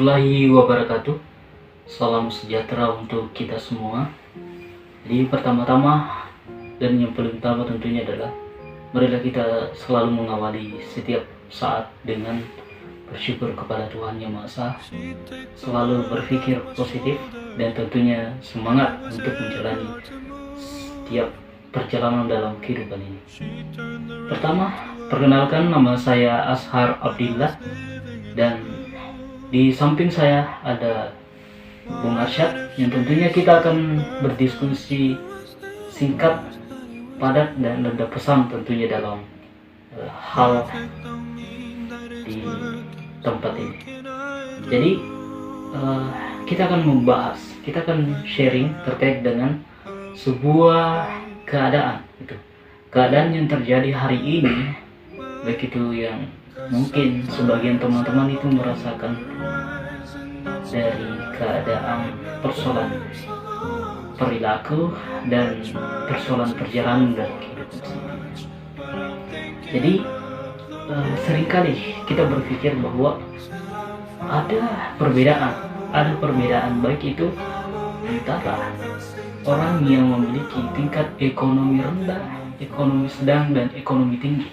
warahmatullahi wabarakatuh. Salam sejahtera untuk kita semua. Jadi pertama-tama dan yang paling utama tentunya adalah marilah kita selalu mengawali setiap saat dengan bersyukur kepada Tuhan Yang Maha Esa, selalu berpikir positif dan tentunya semangat untuk menjalani setiap perjalanan dalam kehidupan ini. Pertama, perkenalkan, nama saya Ashar Abdillah dan di samping saya ada Bung Arsyad yang tentunya kita akan berdiskusi singkat, padat dan ada pesan tentunya dalam hal di tempat ini. Jadi kita akan sharing terkait dengan sebuah keadaan yang terjadi hari ini, baik itu yang mungkin sebagian teman-teman itu merasakan dari keadaan persoalan perilaku dan persoalan perjalanan dari kehidupan sendiri. Jadi seringkali kita berpikir bahwa ada perbedaan baik itu antara orang yang memiliki tingkat ekonomi rendah, ekonomi sedang dan ekonomi tinggi.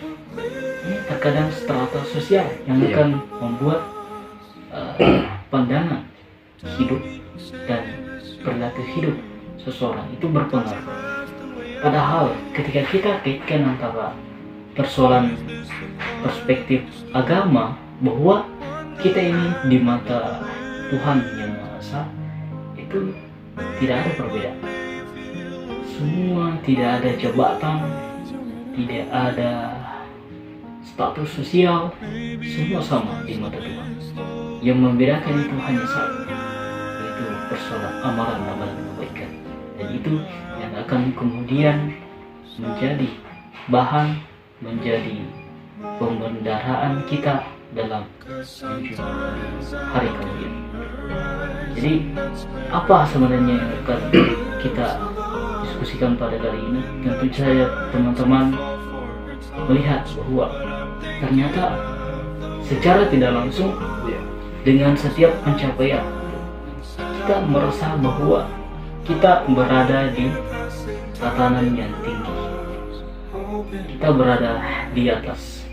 Ini terkadang strata sosial yang akan membuat pandangan hidup dan perilaku hidup seseorang itu berpengaruh. Padahal ketika kita kaitkan antara persoalan perspektif agama, bahwa kita ini di mata Tuhan Yang Maha Esa itu tidak ada perbedaan. Semua, tidak ada jabatan, tidak ada status sosial, semua sama di mata Tuhan. Yang membedakan itu hanya satu, yaitu persoalan amalan kebaikan. Dan itu yang akan kemudian menjadi bahan, menjadi pembendaharaan kita dalam menuju hari kemudian. Jadi apa sebenarnya yang akan kita diskusikan pada kali ini? Tentu saja teman-teman melihat bahwa ternyata secara tidak langsung dengan setiap pencapaian kita merasa bahwa kita berada di tatanan yang tinggi, kita berada di atas.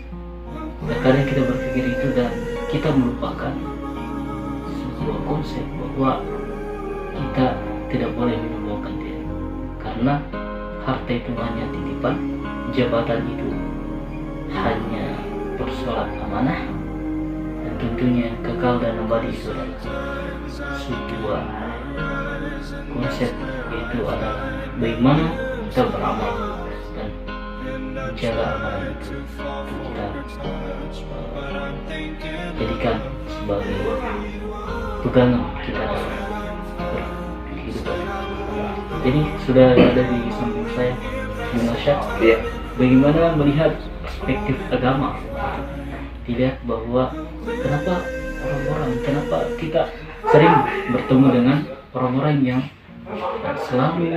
Terkadang kita berpikir itu dan kita melupakan sebuah konsep bahwa kita tidak boleh melupakan diri, karena harta itu hanya titipan, jabatan itu hanya persoalan amanah, dan tentunya kekal dan abadi itu adalah sebuah konsep, yaitu adalah bagaimana kita beramal dan menjaga amalan itu kita jadikan sebagai pegangan kita dalam berkehidupan. Jadi sudah ada di samping saya Bung Arsyad. Bagaimana melihat perspektif agama? Dilihat bahwa kenapa kita sering bertemu dengan orang-orang yang selalu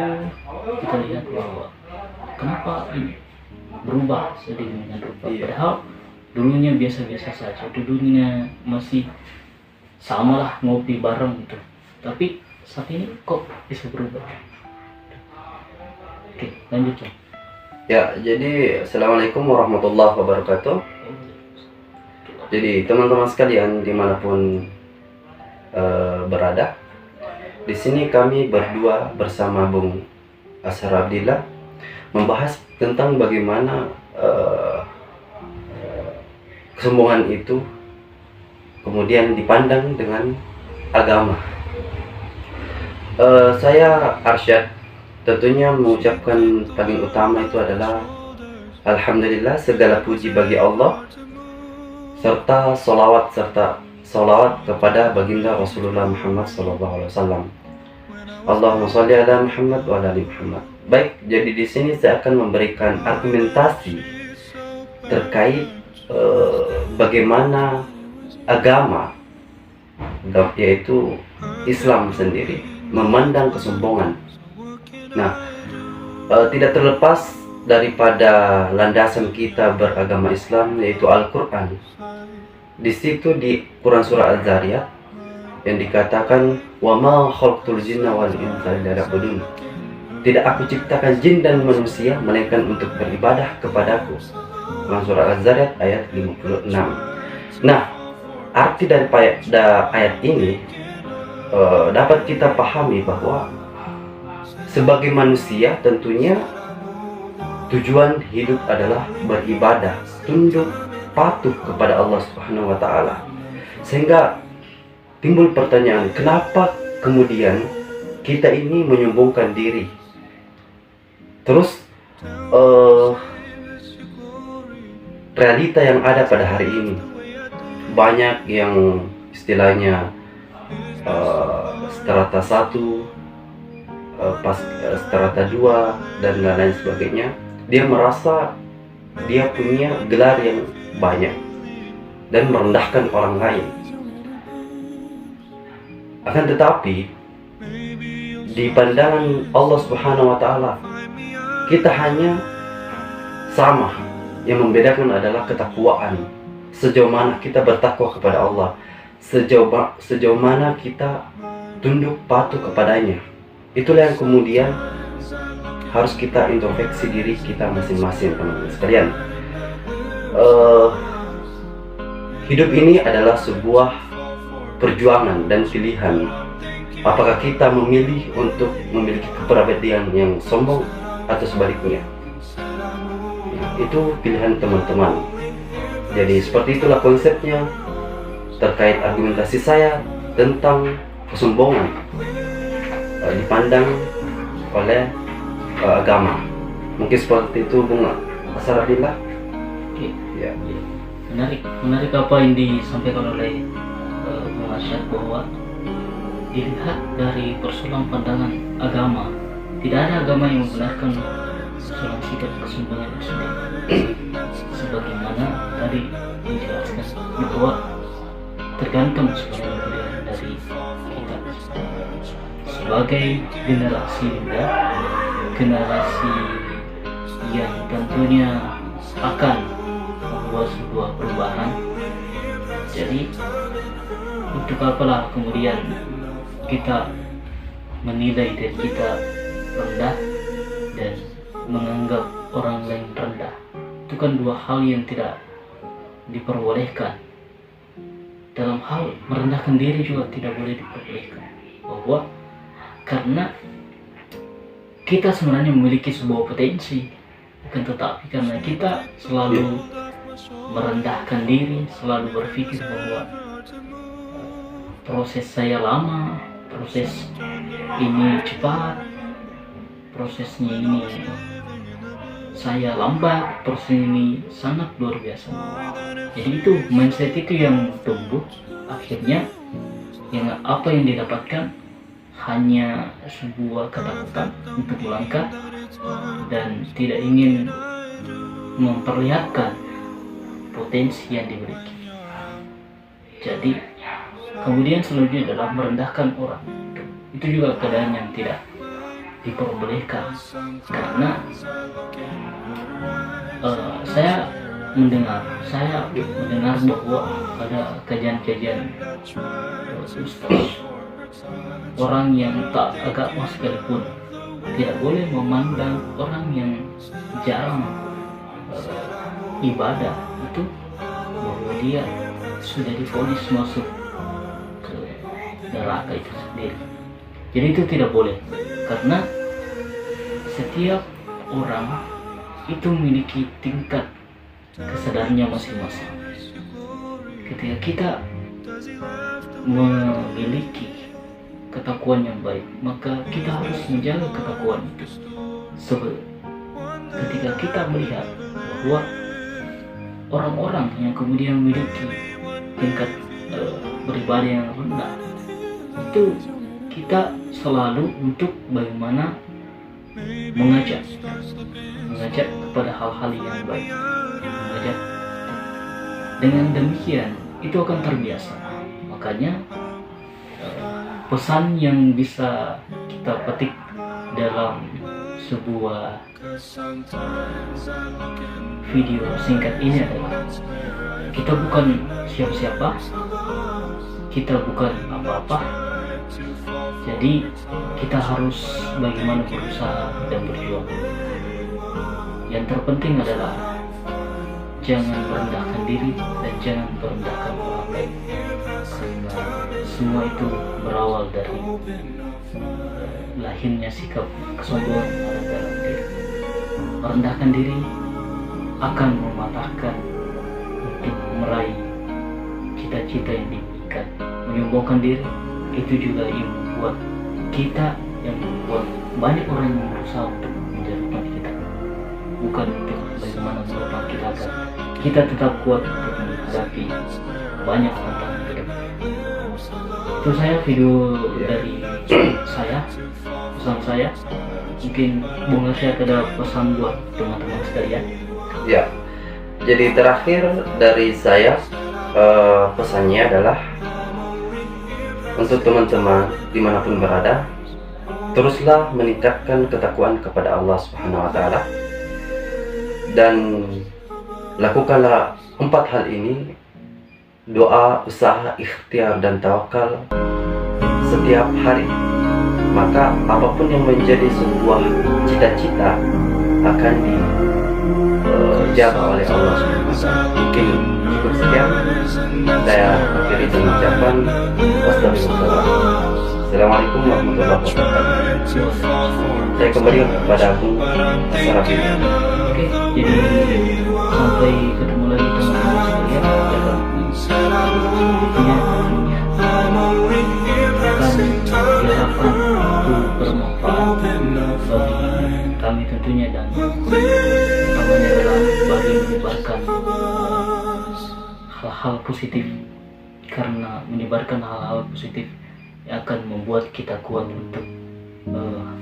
kita lihat bahwa kenapa ini berubah sedemikian rupa, padahal dulunya biasa-biasa saja, dulunya masih samalah ngopi bareng gitu, tapi saat ini kok bisa berubah? Oke, lanjut. Ya, jadi Assalamualaikum warahmatullahi wabarakatuh. Jadi teman-teman sekalian dimanapun berada, di sini kami berdua bersama Bung Ashar Abdillah membahas tentang bagaimana kesombongan itu kemudian dipandang dengan agama. Saya Arsyad tentunya mengucapkan paling utama itu adalah Alhamdulillah, segala puji bagi Allah, serta solawat kepada baginda Rasulullah Muhammad SAW. Allahumma sholli ala Muhammad wa ala ali Muhammad. Baik, jadi di sini saya akan memberikan argumentasi terkait bagaimana agama, yaitu Islam sendiri, memandang kesombongan. Nah, tidak terlepas daripada landasan kita beragama Islam, yaitu Al-Quran. Di situ di Quran surah Al-Zariyat yang dikatakan wa ma khalaqtul jinna wal insa illa liya'budun. Tidak aku ciptakan jin dan manusia melainkan untuk beribadah kepadaku. Quran surah Az-Zariyat ayat 56. Nah, arti dari ayat ini dapat kita pahami bahwa sebagai manusia tentunya tujuan hidup adalah beribadah, tunduk, patuh kepada Allah Subhanahu wa taala. Sehingga timbul pertanyaan, kenapa kemudian kita ini menyombongkan diri? Terus realita yang ada pada hari ini, banyak yang istilahnya strata 1, strata 2 dan lain-lain sebagainya. Dia merasa dia punya gelar yang banyak dan merendahkan orang lain. Akan tetapi di pandangan Allah Subhanahu wa taala, kita hanya sama. Yang membedakan adalah ketakwaan. Sejauh mana kita bertakwa kepada Allah, sejauh mana kita tunduk patuh kepadanya. Itulah yang kemudian harus kita introspeksi diri kita masing-masing, teman-teman sekalian. Hidup ini adalah sebuah perjuangan dan pilihan. Apakah kita memilih untuk memiliki kepribadian yang sombong atau sebaliknya? Itu pilihan teman-teman. Jadi seperti itulah konsepnya terkait argumentasi saya tentang kesombongan dipandang oleh agama. Mungkin seperti itu, Bung Asarabila. Oke. Ya. Menarik apa yang disampaikan oleh Bung Arsyad, bahwa dilihat dari persoalan pandangan agama, tidak ada agama yang membenarkan persoalan sikap kesombongan itu sendiri. Sebagaimana tadi dijelaskan bahwa tergantung sebagai pilihan dari kita sebagai generasi muda, generasi yang tentunya akan membuat sebuah perubahan. Jadi untuk apalah kemudian kita menilai diri kita rendah dan menganggap orang lain rendah? Itu kan dua hal yang tidak diperbolehkan. Dalam hal merendahkan diri juga tidak boleh diperbolehkan, bahwa karena kita sebenarnya memiliki sebuah potensi, bukan tetapi karena kita selalu merendahkan diri, selalu berpikir bahwa proses saya lama, proses ini cepat, prosesnya ini saya lambat, proses ini sangat luar biasa. Jadi itu mindset itu yang tumbuh, akhirnya yang apa yang didapatkan hanya sebuah ketakutan untuk melangkah dan tidak ingin memperlihatkan potensi yang dimiliki. Jadi kemudian selanjutnya adalah merendahkan orang. Itu juga keadaan yang tidak diperbolehkan, karena saya mendengar bahwa ada kajian-kajian ustaz, orang yang tak agama sekalipun tidak boleh memandang orang yang jarang ibadah itu bahwa dia sudah divonis masuk ke neraka itu sendiri. Jadi itu tidak boleh, karena setiap orang itu memiliki tingkat kesadarannya masing-masing. Ketika kita memiliki ketakwaan yang baik, maka kita harus menjaga ketakwaan itu. Ketika kita melihat bahwa orang-orang yang kemudian memiliki tingkat beribadah yang rendah, itu kita selalu untuk bagaimana mengajak kepada hal-hal yang baik, mengajak. Dengan demikian itu akan terbiasa. Makanya pesan yang bisa kita petik dalam sebuah video singkat ini adalah kita bukan siapa-siapa, kita bukan apa-apa. Jadi kita harus bagaimana berusaha dan berjuang. Yang terpenting adalah jangan merendahkan diri dan jangan merendahkan orang lain, karena semua itu berawal dari lahirnya sikap kesombongan ada dalam diri. Merendahkan diri akan mematahkan untuk meraih cita-cita yang diinginkan. Menyombongkan diri itu juga yang membuat kita, yang membuat banyak orang yang berusaha untuk menjatuhkan kita, bukan untuk bagaimana menopang kita agar kita tetap kuat untuk menghadapi banyak tantangan ke depan. Itu saya video dari saya, pesan saya. Mungkin Bung Arsyad ada pesan buat teman-teman sekalian. Ya, jadi terakhir dari saya, pesannya adalah untuk teman-teman dimanapun berada, teruslah meningkatkan ketakwaan kepada Allah Subhanahu Wa Taala dan lakukanlah 4 hal ini: doa, usaha, ikhtiar, dan tawakal setiap hari. Maka apapun yang menjadi sebuah cita-cita akan dijaga oleh Allah Subhanahu Wa Taala. Mungkin cukup sekian. Saya akhiri dengan ucapan wassalamualaikum. Assalamualaikum warahmatullahi wabarakatuh. Saya kembali kepada Bung Sarafi. Oke, jadi sampai ketemu lagi teman-teman sekalian. Intinya akan diharapkan itu bermanfaat bagi kami tentunya, dan utamanya adalah bagi menyebarkan hal-hal positif, karena menyebarkan hal-hal positif yang akan membuat kita kuat untuk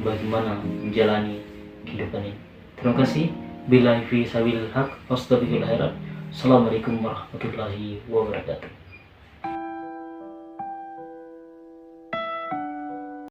bagaimana menjalani kehidupan ini. Terima kasih. Billahi fi sabilil haq, wastabiqul khairat. Assalamualaikum warahmatullahi wabarakatuh.